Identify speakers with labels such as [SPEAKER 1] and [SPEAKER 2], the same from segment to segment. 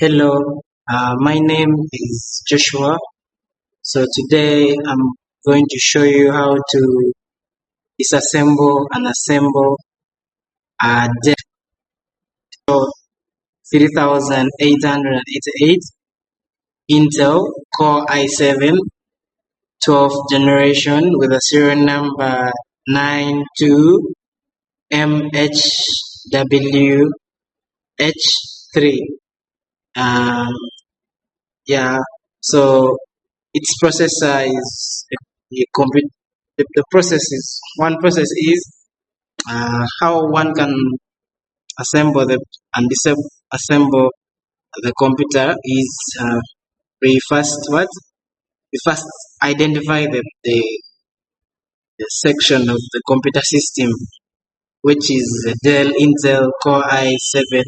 [SPEAKER 1] Hello, my name is Joshua. So today I'm going to show you how to disassemble and assemble a DELL 3888 Intel Core i7 12th generation with a serial number 92MHWH3. Um, yeah, so its processor is the complete. The process is one process is how one can assemble and disassemble the computer is we first identify the section of the computer system, which is the Dell Intel Core i7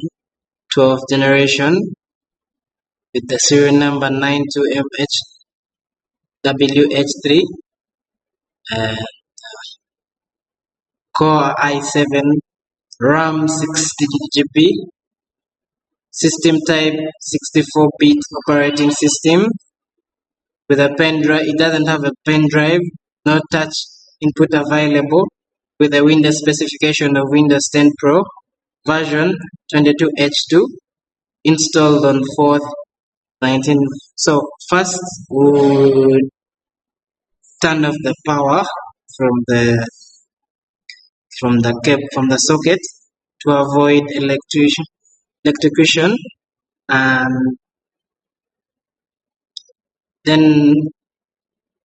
[SPEAKER 1] 12th generation with the serial number 92MHWH3 and Core i7 RAM 16GB, system type 64-bit operating system with a pen drive. It doesn't have a pen drive, no touch input available, with a Windows specification of Windows 10 Pro version 22H2 installed on 4th 19. So first we'll turn off the power from the socket to avoid electrocution, and then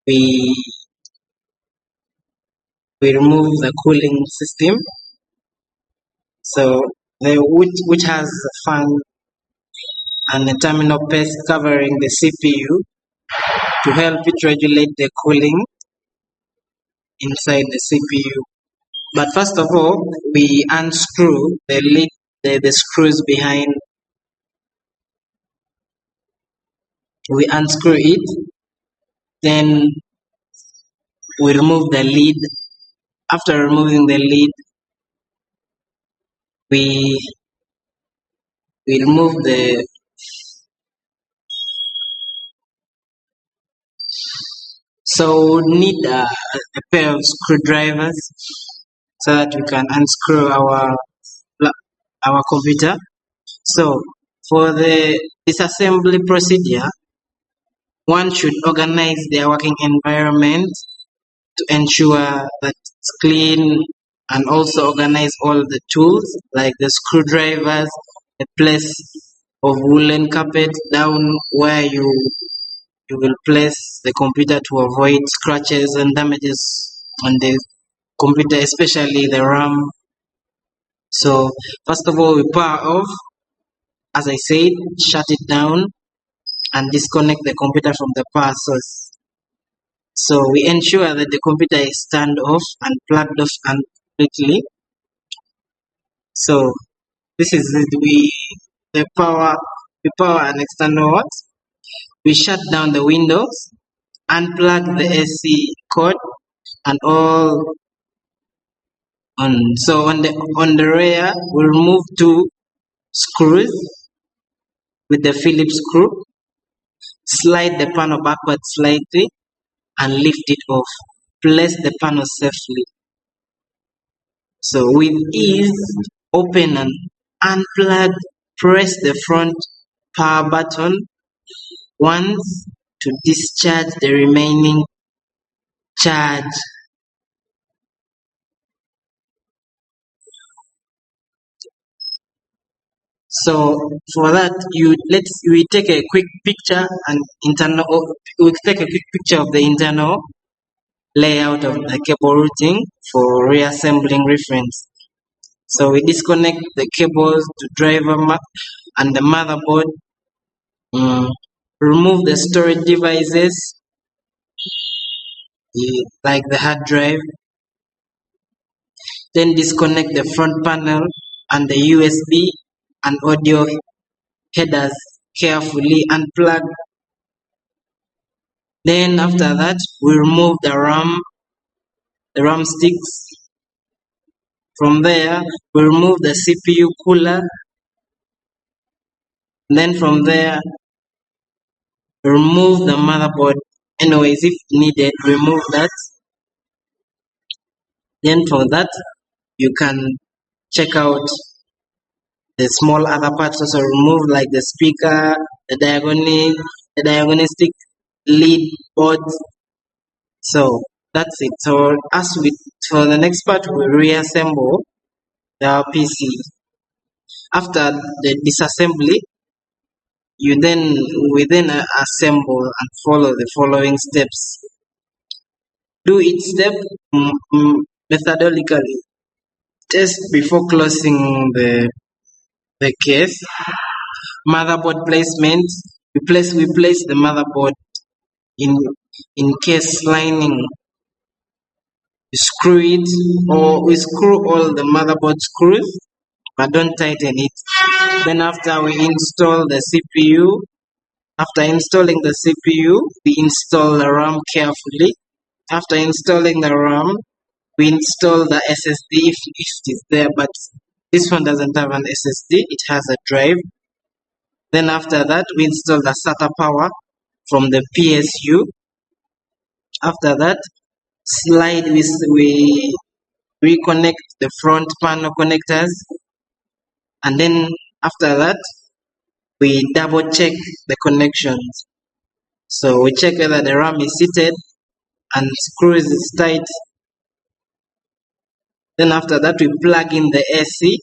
[SPEAKER 1] we remove the cooling system, so which has a fan and a terminal paste covering the CPU to help it regulate the cooling inside the CPU. But first of all, we unscrew the lid, the screws behind. We unscrew it, then we remove the lid. After removing the lid, we remove the so need a pair of screwdrivers so that we can unscrew our computer. So for the disassembly procedure, one should organize their working environment to ensure that it's clean, and also organize all the tools like the screwdrivers, a place of woolen carpet down where you will place the computer to avoid scratches and damages on the computer, especially the RAM. So first of all, we power off, as I said, shut it down and disconnect the computer from the power source. So we ensure that the computer is turned off and plugged off completely. So this is it. We power an external what? We shut down the windows, unplug the AC cord, and all on. So on the rear, we remove two screws with the Phillips screw. Slide the panel backward slightly and lift it off. Place the panel safely. So with ease, open and unplug. Press the front power button once to discharge the remaining charge. So for that, we take a quick picture and we take a quick picture of the internal layout of the cable routing for reassembling reference. So we disconnect the cables to driver and the motherboard. Remove the storage devices like the hard drive. Then disconnect the front panel and the USB and audio headers carefully, unplug. Then after that, we remove the RAM sticks. From there, we remove the CPU cooler Then from there, remove the motherboard. Anyways, if needed, remove that. Then for that, you can check out the small other parts also remove, like the speaker, the diagnostic lead boards. So that's it. So as with for the next part, we reassemble the PC. After the disassembly, we then assemble and follow the following steps. Do each step methodically. Test before closing the case. Motherboard placement. We place the motherboard in case lining. Screw it, or we screw all the motherboard screws, but don't tighten it. Then after we install the CPU, after installing the CPU, we install the RAM carefully. After installing the RAM, we install the SSD if it is there, but this one doesn't have an SSD, it has a drive. Then after that, we install the SATA power from the PSU. After that, we reconnect the front panel connectors, and then after that, we double check the connections. So we check whether the RAM is seated and screws is tight. Then after that, we plug in the AC,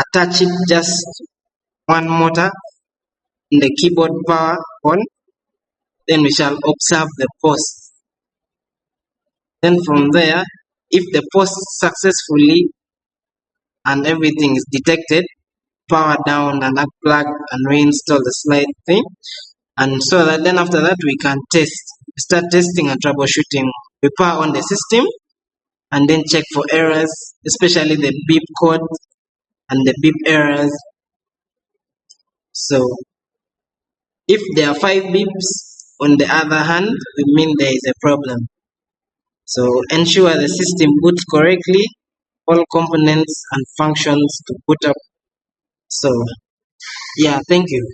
[SPEAKER 1] attach it just one motor in the keyboard power on. Then we shall observe the post. Then from there, if the post successfully and everything is detected, power down and unplug and reinstall the slide thing. And so that then after that we can start testing and troubleshooting. We power on the system and then check for errors, especially the beep code and the beep errors. So if there are 5 beeps on the other hand, it means there is a problem. So ensure the system boots correctly, all components and functions to boot up. So yeah, thank you.